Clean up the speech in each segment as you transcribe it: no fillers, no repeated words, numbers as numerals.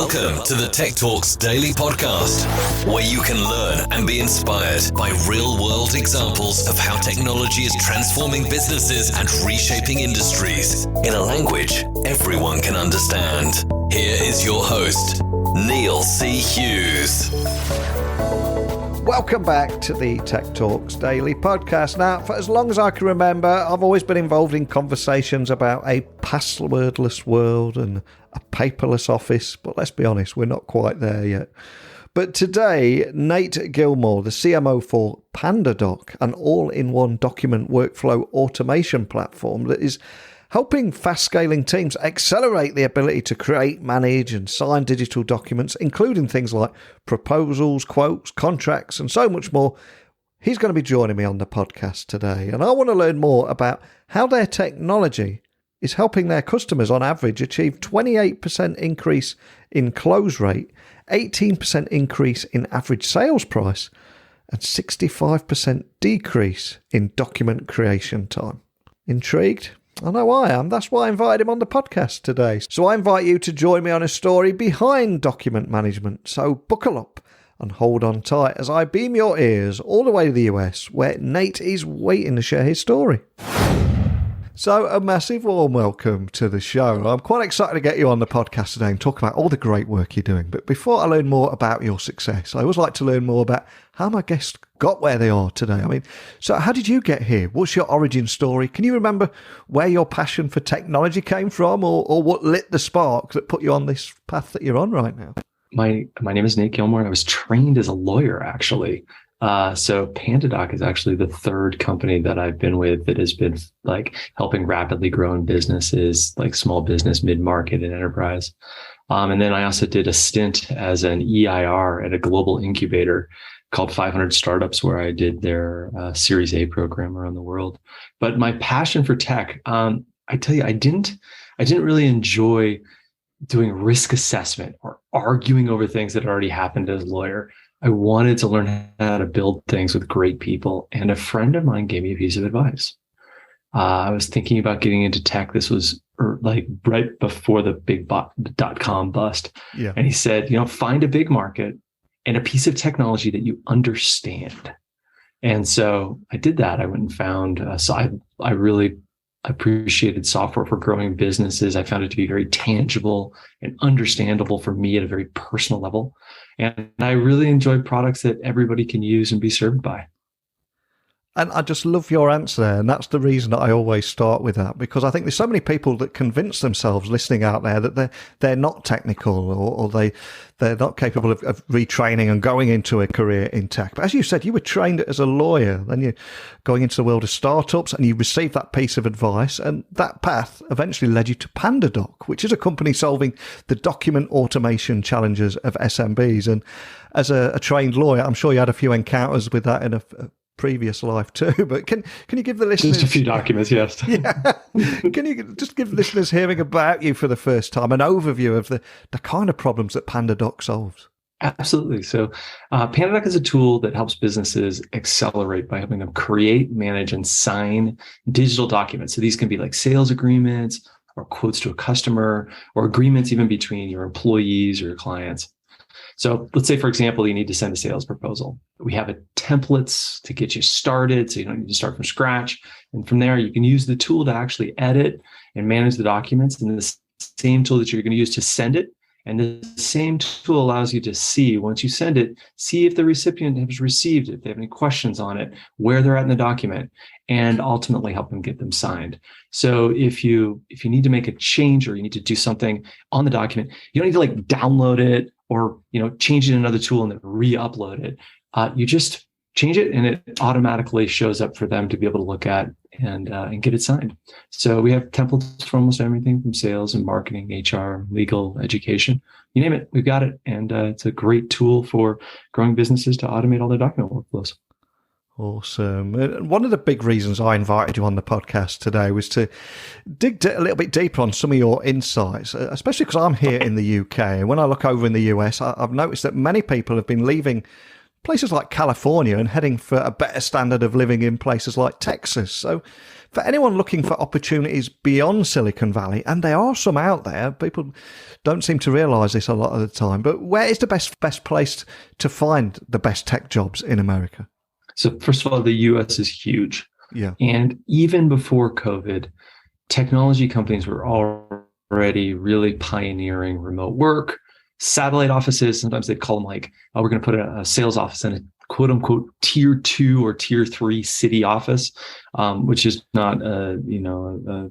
Welcome to the Tech Talks Daily Podcast, where you can learn and be inspired by real-world examples of how technology is transforming businesses and reshaping industries in a language everyone can understand. Here is your host, Neil C. Hughes. Welcome back to the Tech Talks Daily Podcast. Now, for as long as I can remember, I've always been involved in conversations about a passwordless world and a paperless office, but let's be honest, we're not quite there yet. But today, Nate Gilmore, the CMO for PandaDoc, an all-in-one document workflow automation platform that is helping fast-scaling teams accelerate the ability to create, manage and sign digital documents, including things like proposals, quotes, contracts and so much more. He's going to be joining me on the podcast today, and I want to learn more about how their technology is helping their customers on average achieve 28% increase in close rate, 18% increase in average sales price, and 65% decrease in document creation time. Intrigued? I know I am. That's why I invited him on the podcast today. So I invite you to join me on a story behind document management. So buckle up and hold on tight as I beam your ears all the way to the US, where Nate is waiting to share his story. So a massive warm welcome to the show. I'm quite excited to get you on the podcast today and talk about all the great work you're doing. But before I learn more about your success, I always like to learn more about how my guests got where they are today. I mean, so how did you get here? What's your origin story? Can you remember where your passion for technology came from, or what lit the spark that put you on this path that you're on right now? My name is Nate Gilmore. I was trained as a lawyer, actually. So PandaDoc is actually the third company that I've been with that has been like helping rapidly growing businesses, like small business, mid-market and enterprise. And then I also did a stint as an EIR at a global incubator called 500 Startups, where I did their Series A program around the world. But my passion for tech, I tell you, I didn't really enjoy doing risk assessment or arguing over things that had already happened as a lawyer. I wanted to learn how to build things with great people. And a friend of mine gave me a piece of advice. I was thinking about getting into tech. This was like right before the big .com bust. Yeah. And he said, find a big market and a piece of technology that you understand. And so I did that. I went and found, I really appreciated software for growing businesses. I found it to be very tangible and understandable for me at a very personal level. And I really enjoy products that everybody can use and be served by. And I just love your answer there. And that's the reason that I always start with that, because I think there's so many people that convince themselves listening out there that they're not technical or they're not capable of retraining and going into a career in tech. But as you said, you were trained as a lawyer, then you're going into the world of startups and you received that piece of advice. And that path eventually led you to PandaDoc, which is a company solving the document automation challenges of SMBs. And as a trained lawyer, I'm sure you had a few encounters with that in a previous life too, but can you give the listeners just a few documents? Yes. Yeah. Can you just give listeners hearing about you for the first time an overview of the kind of problems that PandaDoc solves? Absolutely. So PandaDoc is a tool that helps businesses accelerate by helping them create, manage, and sign digital documents. So these can be like sales agreements or quotes to a customer or agreements even between your employees or your clients. So let's say, for example, you need to send a sales proposal. We have templates to get you started, so you don't need to start from scratch. And from there, you can use the tool to actually edit and manage the documents, and the same tool that you're going to use to send it. And the same tool allows you to see, once you send it, see if the recipient has received it, if they have any questions on it, where they're at in the document, and ultimately help them get them signed. So if you need to make a change or you need to do something on the document, you don't need to like download it or change it in another tool and then re-upload it. You just change it and it automatically shows up for them to be able to look at and get it signed. So we have templates for almost everything from sales and marketing, HR, legal, education, you name it, we've got it. And it's a great tool for growing businesses to automate all their document workflows. Awesome. And one of the big reasons I invited you on the podcast today was to dig a little bit deeper on some of your insights, especially because I'm here in the UK. And when I look over in the US, I've noticed that many people have been leaving places like California and heading for a better standard of living in places like Texas. So for anyone looking for opportunities beyond Silicon Valley, and there are some out there, people don't seem to realize this a lot of the time, but where is the best place to find the best tech jobs in America? So first of all, the US is huge. Yeah. And even before COVID, technology companies were already really pioneering remote work, satellite offices. Sometimes they call them like, oh, we're going to put a sales office in a quote unquote tier 2 or tier 3 city office, which is not a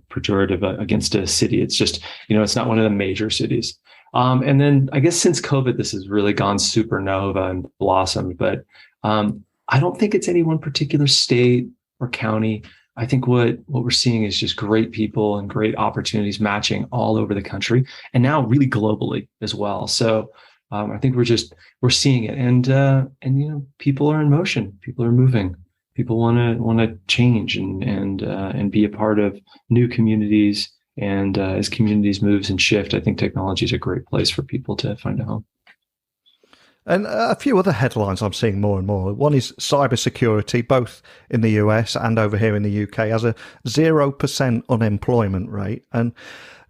pejorative against a city. It's just, it's not one of the major cities. And then I guess since COVID, this has really gone supernova and blossomed, but I don't think it's any one particular state or county. I think what we're seeing is just great people and great opportunities matching all over the country, and now really globally as well. So I think we're seeing it, and people are in motion, people are moving, people want to change and be a part of new communities. And as communities moves and shift, I think technology is a great place for people to find a home. And a few other headlines I'm seeing more and more. One is cybersecurity, both in the US and over here in the UK, has a 0% unemployment rate. And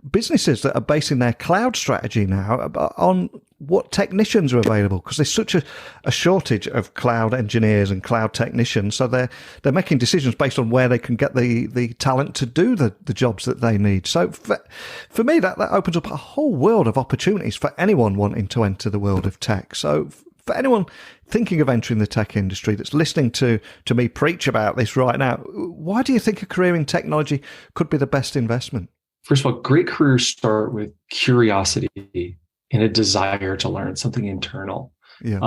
businesses that are basing their cloud strategy now on what technicians are available, because there's such a shortage of cloud engineers and cloud technicians. So they're making decisions based on where they can get the talent to do the jobs that they need. So for me, that opens up a whole world of opportunities for anyone wanting to enter the world of tech. So for anyone thinking of entering the tech industry that's listening to me preach about this right now, why do you think a career in technology could be the best investment? First of all, great careers start with curiosity and a desire to learn, something internal. Yeah.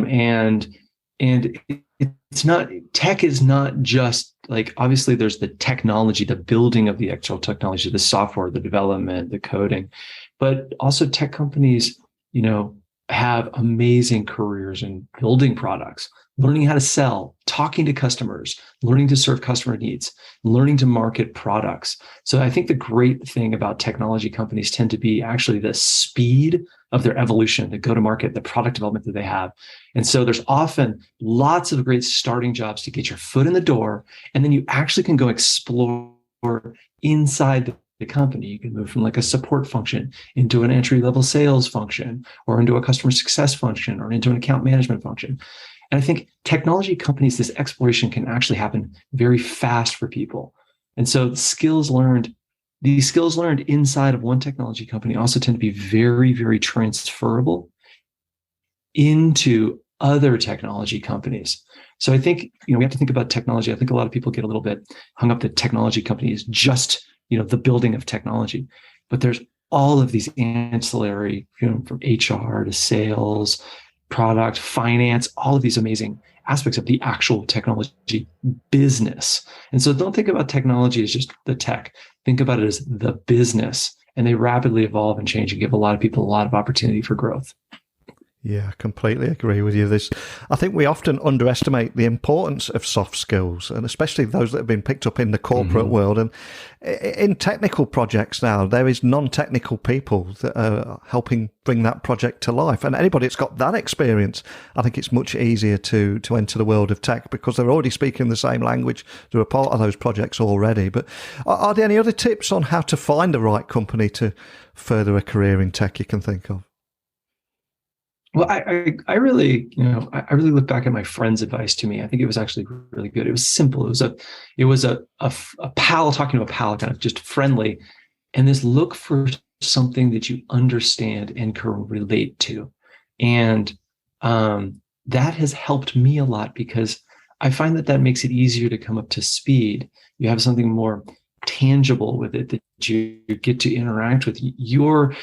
And it's not, tech is not just like, obviously there's the technology, the building of the actual technology, the software, the development, the coding, but also tech companies, have amazing careers in building products, learning how to sell, talking to customers, learning to serve customer needs, learning to market products. So I think the great thing about technology companies tend to be actually the speed of their evolution, the go-to-market, the product development that they have. And so there's often lots of great starting jobs to get your foot in the door, and then you actually can go explore inside the company. You can move from like a support function into an entry-level sales function, or into a customer success function, or into an account management function. And I think technology companies, this exploration can actually happen very fast for people. And so these skills learned inside of one technology company also tend to be very, very transferable into other technology companies. So I think, we have to think about technology. I think a lot of people get a little bit hung up that technology company is just, the building of technology, but there's all of these ancillary, from HR to sales, product, finance, all of these amazing aspects of the actual technology business. And so don't think about technology as just the tech. Think about it as the business, and they rapidly evolve and change and give a lot of people a lot of opportunity for growth. Yeah, completely agree with you. I think we often underestimate the importance of soft skills, and especially those that have been picked up in the corporate world. And in technical projects now, there is non-technical people that are helping bring that project to life. And anybody that's got that experience, I think it's much easier to enter the world of tech, because they're already speaking the same language. They're a part of those projects already. But are there any other tips on how to find the right company to further a career in tech you can think of? Well, I really look back at my friend's advice to me. I think it was actually really good. It was simple. It was a pal talking to a pal, kind of just friendly. And this: look for something that you understand and can relate to. And that has helped me a lot, because I find that makes it easier to come up to speed. You have something more tangible with it that you get to interact with. You're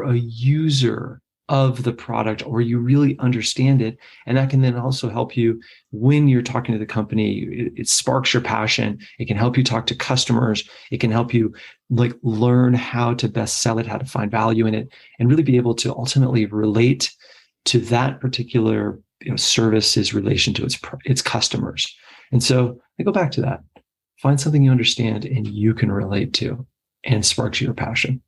a user of the product, or you really understand it. And that can then also help you when you're talking to the company. It sparks your passion. It can help you talk to customers. It can help you learn how to best sell it, how to find value in it, and really be able to ultimately relate to that particular service's relation to its customers. And so I go back to that. Find something you understand and you can relate to, and sparks your passion.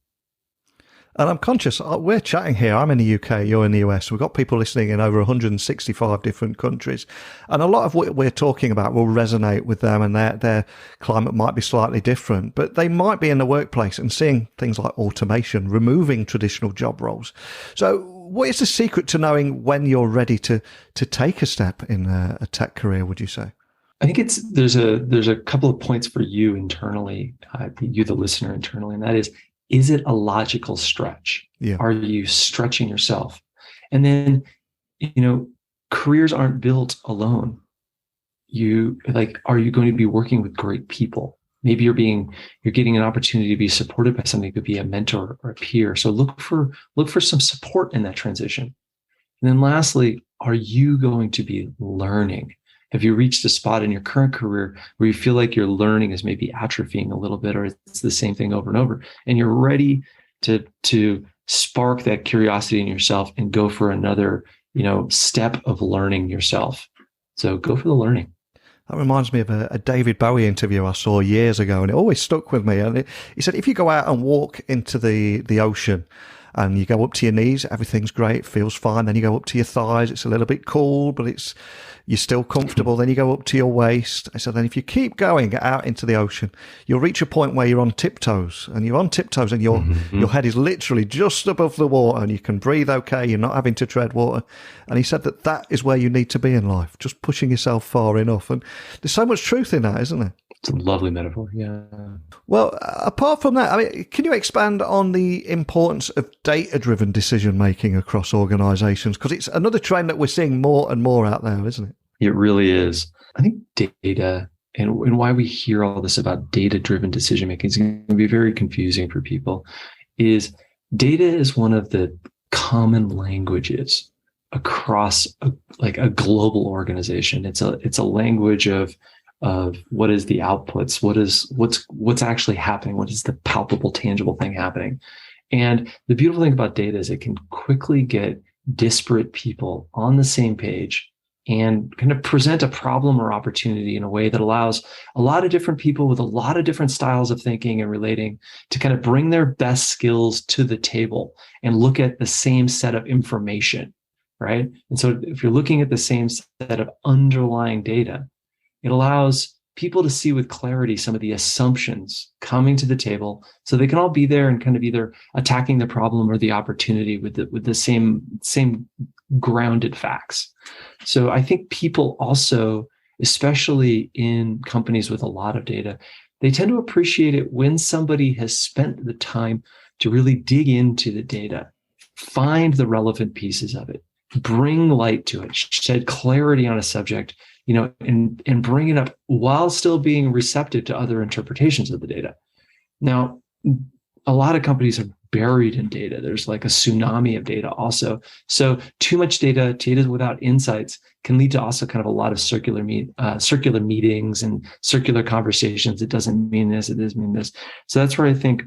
And I'm conscious, we're chatting here. I'm in the UK, you're in the US. We've got people listening in over 165 different countries. And a lot of what we're talking about will resonate with them, and their climate might be slightly different. But they might be in the workplace and seeing things like automation, removing traditional job roles. So what is the secret to knowing when you're ready to take a step in a tech career, would you say? I think there's a couple of points for you internally, you the listener internally, and that is it a logical stretch? Yeah. Are you stretching yourself? And then, careers aren't built alone. Are you going to be working with great people? Maybe you're getting an opportunity to be supported by somebody, could be a mentor or a peer. So look for some support in that transition. And then lastly, are you going to be learning? Have you reached a spot in your current career where you feel like your learning is maybe atrophying a little bit, or it's the same thing over and over, and you're ready to spark that curiosity in yourself and go for another, step of learning yourself? So go for the learning. That reminds me of a David Bowie interview I saw years ago, and it always stuck with me. And he said, if you go out and walk into the ocean, and you go up to your knees, everything's great, feels fine. Then you go up to your thighs, it's a little bit cool, but you're still comfortable. Then you go up to your waist. So then if you keep going out into the ocean, you'll reach a point where you're on tiptoes, and you're on tiptoes, and your head is literally just above the water, and you can breathe okay. You're not having to tread water. And he said that is where you need to be in life, just pushing yourself far enough. And there's so much truth in that, isn't there? It's a lovely metaphor. Yeah. Well, apart from that, I mean, can you expand on the importance of data-driven decision-making across organizations? Because it's another trend that we're seeing more and more out there, isn't it? It really is. I think data and why we hear all this about data-driven decision-making is going to be very confusing for people. Is data is one of the common languages across a global organization. It's a language of what is the outputs, what's actually happening, what is the palpable, tangible thing happening. And the beautiful thing about data is it can quickly get disparate people on the same page and kind of present a problem or opportunity in a way that allows a lot of different people with a lot of different styles of thinking and relating to kind of bring their best skills to the table and look at the same set of information, right? And so if you're looking at the same set of underlying data, it allows people to see with clarity some of the assumptions coming to the table, so they can all be there and kind of either attacking the problem or the opportunity with the same grounded facts. So I think people also, especially in companies with a lot of data, they tend to appreciate it when somebody has spent the time to really dig into the data, find the relevant pieces of it, bring light to it, shed clarity on a subject, and bring it up while still being receptive to other interpretations of the data. Now, a lot of companies are buried in data. There's like a tsunami of data also. So too much data without insights can lead to also kind of a lot of circular meetings and circular conversations. It doesn't mean this, it doesn't mean this. So that's where I think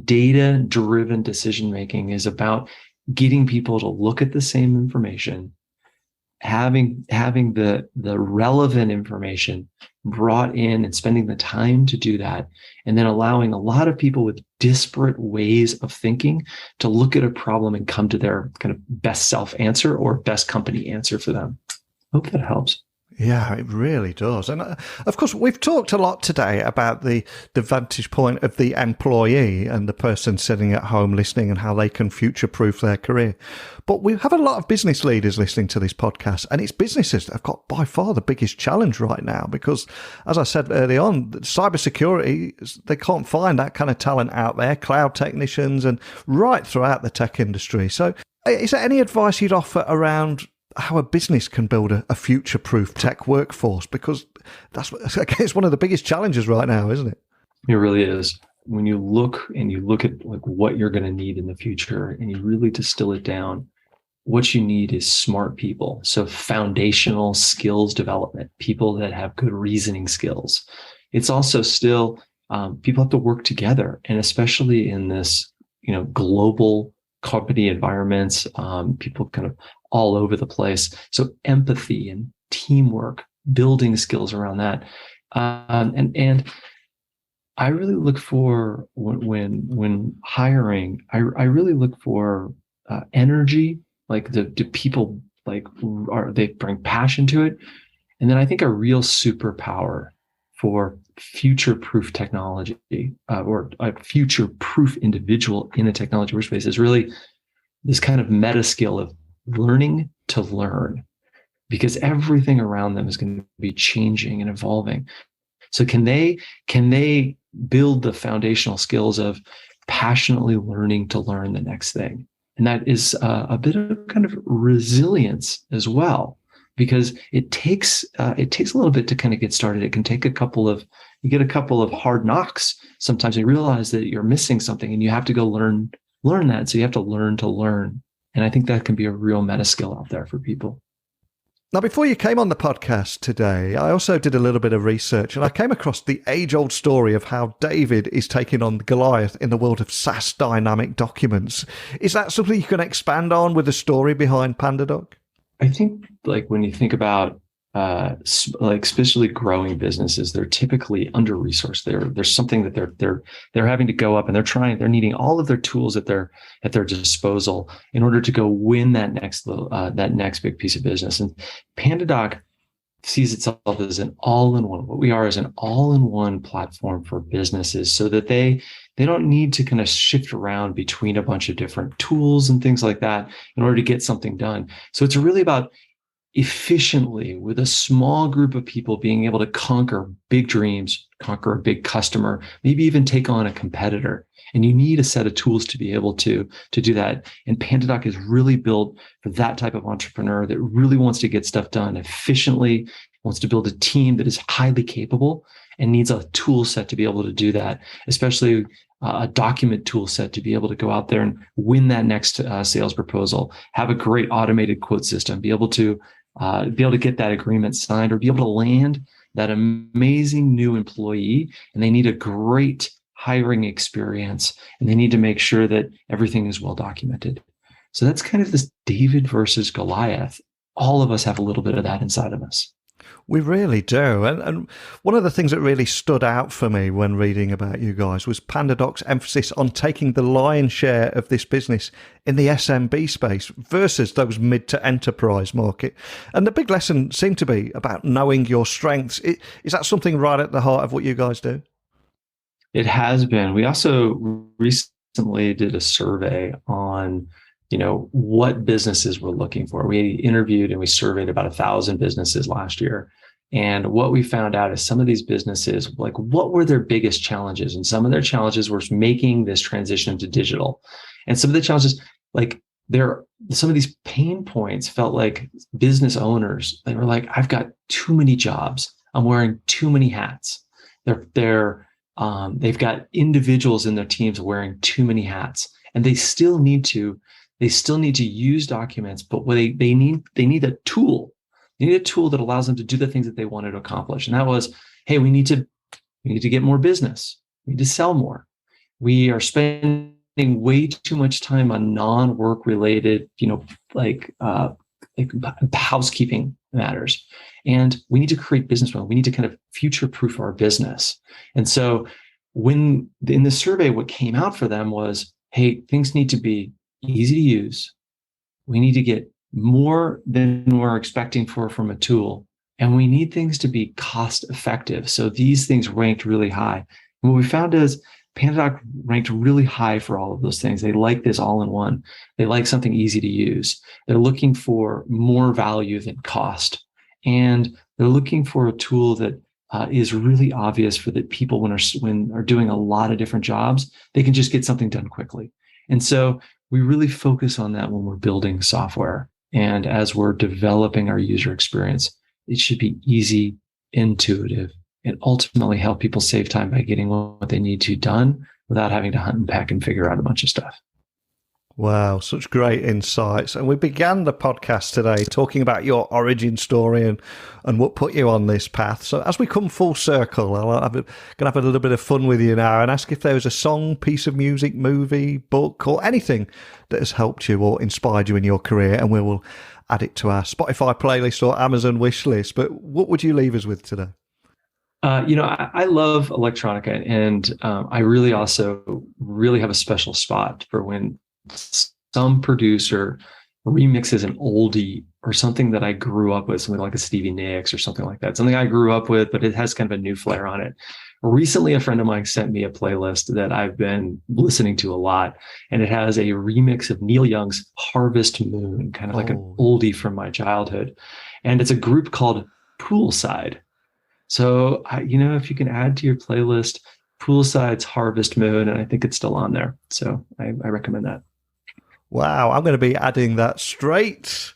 data-driven decision-making is about getting people to look at the same information, having the relevant information brought in and spending the time to do that, and then allowing a lot of people with disparate ways of thinking to look at a problem and come to their kind of best self answer or best company answer for them. Hope that helps. Yeah, it really does. And of course, we've talked a lot today about the vantage point of the employee and the person sitting at home listening and how they can future-proof their career. But we have a lot of business leaders listening to this podcast, and it's businesses that have got by far the biggest challenge right now because, as I said early on, cybersecurity, they can't find that kind of talent out there, cloud technicians and right throughout the tech industry. So is there any advice you'd offer around how a business can build a future-proof tech workforce? Because it's one of the biggest challenges right now, isn't it? It really is. When you look at like what you're going to need in the future and you really distill it down, what you need is smart people. So foundational skills development, people that have good reasoning skills. It's also still, people have to work together. And especially in this, global company environments, people kind of all over the place. So empathy and teamwork, building skills around that. And I really look for when hiring, I really look for energy. Like do people like are they bring passion to it? And then I think a real superpower for future-proof technology or a future-proof individual in a technology workspace is really this kind of meta skill of learning to learn, because everything around them is going to be changing and evolving. So can they build the foundational skills of passionately learning to learn the next thing? And that is a bit of kind of resilience as well, because it takes a little bit to kind of get started. It can take you get a couple of hard knocks. Sometimes you realize that you're missing something and you have to go learn that. So you have to learn to learn. And I think that can be a real meta skill out there for people. Now, before you came on the podcast today, I also did a little bit of research and I came across the age-old story of how David is taking on Goliath in the world of SaaS dynamic documents. Is that something you can expand on with the story behind PandaDoc? I think like when you think about like especially growing businesses, they're typically under-resourced. There's something that they're having to go up and they're needing all of their tools at their disposal in order to go win that next big piece of business. And PandaDoc sees itself as an all-in-one. What we are is an all-in-one platform for businesses, so that they don't need to kind of shift around between a bunch of different tools and things like that in order to get something done. So it's really about efficiently, with a small group of people, being able to conquer big dreams, conquer a big customer, maybe even take on a competitor. And you need a set of tools to be able to do that. And PandaDoc is really built for that type of entrepreneur that really wants to get stuff done efficiently, wants to build a team that is highly capable and needs a tool set to be able to do that, especially a document tool set to be able to go out there and win that next sales proposal, have a great automated quote system, be able to get that agreement signed, or be able to land that amazing new employee. And they need a great hiring experience, and they need to make sure that everything is well documented. So that's kind of this David versus Goliath. All of us have a little bit of that inside of us. We really do. And one of the things that really stood out for me when reading about you guys was PandaDoc's emphasis on taking the lion's share of this business in the SMB space versus those mid to enterprise market. And the big lesson seemed to be about knowing your strengths. Is that something right at the heart of what you guys do? It has been. We also recently did a survey on what businesses we're looking for. We interviewed and we surveyed about 1,000 businesses last year. And what we found out is some of these businesses, like, what were their biggest challenges? And some of their challenges were making this transition to digital. And some of the challenges, like some of these pain points felt like business owners, they were like, I've got too many jobs. I'm wearing too many hats. They've got individuals in their teams wearing too many hats, and they still need to use documents, but they need a tool. They need a tool that allows them to do the things that they wanted to accomplish. And that was, hey, we need to get more business. We need to sell more. We are spending way too much time on non-work related, like housekeeping matters. And we need to create business model. We need to kind of future-proof our business. And so when in the survey, what came out for them was, hey, things need to be easy to use. We need to get more than we're expecting from a tool. And we need things to be cost effective. So these things ranked really high. And what we found is PandaDoc ranked really high for all of those things. They like this all-in-one. They like something easy to use. They're looking for more value than cost. And they're looking for a tool that is really obvious for the people when are doing a lot of different jobs. They can just get something done quickly. And so we really focus on that when we're building software. And as we're developing our user experience, it should be easy, intuitive, and ultimately help people save time by getting what they need to done without having to hunt and peck and figure out a bunch of stuff. Wow, such great insights. And we began the podcast today talking about your origin story and what put you on this path. So as we come full circle, I'm going to have a little bit of fun with you now and ask if there was a song, piece of music, movie, book, or anything that has helped you or inspired you in your career, and we will add it to our Spotify playlist or Amazon wish list. But what would you leave us with today? I love electronica, and I really also really have a special spot for when some producer remixes an oldie or something that I grew up with, something like a Stevie Nicks or something like that, something I grew up with, but it has kind of a new flair on it. Recently, a friend of mine sent me a playlist that I've been listening to a lot, and it has a remix of Neil Young's Harvest Moon, kind of like an oldie from my childhood. And it's a group called Poolside. So, if you can add to your playlist Poolside's Harvest Moon, and I think it's still on there. So I recommend that. Wow, I'm going to be adding that straight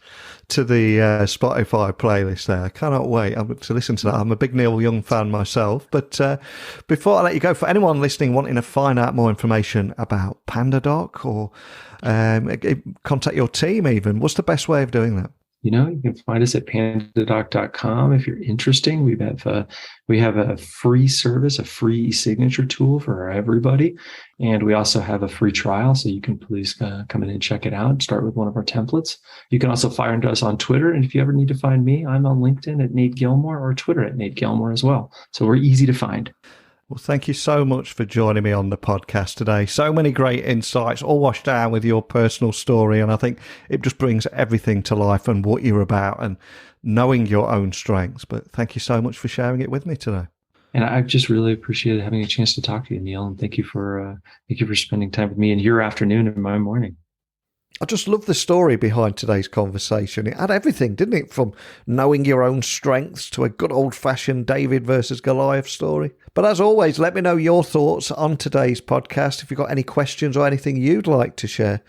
to the Spotify playlist there. I cannot wait to listen to that. I'm a big Neil Young fan myself. But before I let you go, for anyone listening wanting to find out more information about PandaDoc or contact your team even, what's the best way of doing that? You can find us at PandaDoc.com if you're interested. We have a free service, a free signature tool for everybody. And we also have a free trial. So you can please come in and check it out. Start with one of our templates. You can also fire into us on Twitter. And if you ever need to find me, I'm on LinkedIn at Nate Gilmore or Twitter at Nate Gilmore as well. So we're easy to find. Well, thank you so much for joining me on the podcast today. So many great insights, all washed down with your personal story. And I think it just brings everything to life and what you're about and knowing your own strengths. But thank you so much for sharing it with me today. And I've just really appreciated having a chance to talk to you, Neil. And thank you for spending time with me in your afternoon and my morning. I just love the story behind today's conversation. It had everything, didn't it? From knowing your own strengths to a good old-fashioned David versus Goliath story. But as always, let me know your thoughts on today's podcast. If you've got any questions or anything you'd like to share,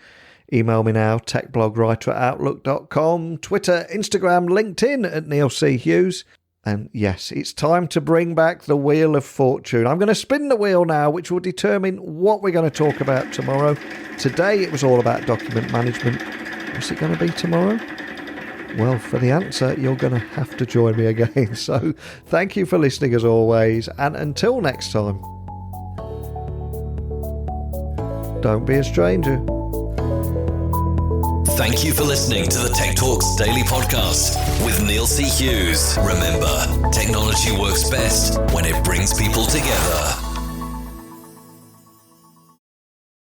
email me now, techblogwriter@outlook.com, Twitter, Instagram, LinkedIn at Neil C. Hughes. And yes, it's time to bring back the Wheel of Fortune. I'm going to spin the wheel now, which will determine what we're going to talk about tomorrow. Today, it was all about document management. What's it going to be tomorrow? Well, for the answer, you're going to have to join me again. So thank you for listening as always. And until next time, don't be a stranger. Thank you for listening to the Tech Talks Daily Podcast with Neil C. Hughes. Remember, technology works best when it brings people together.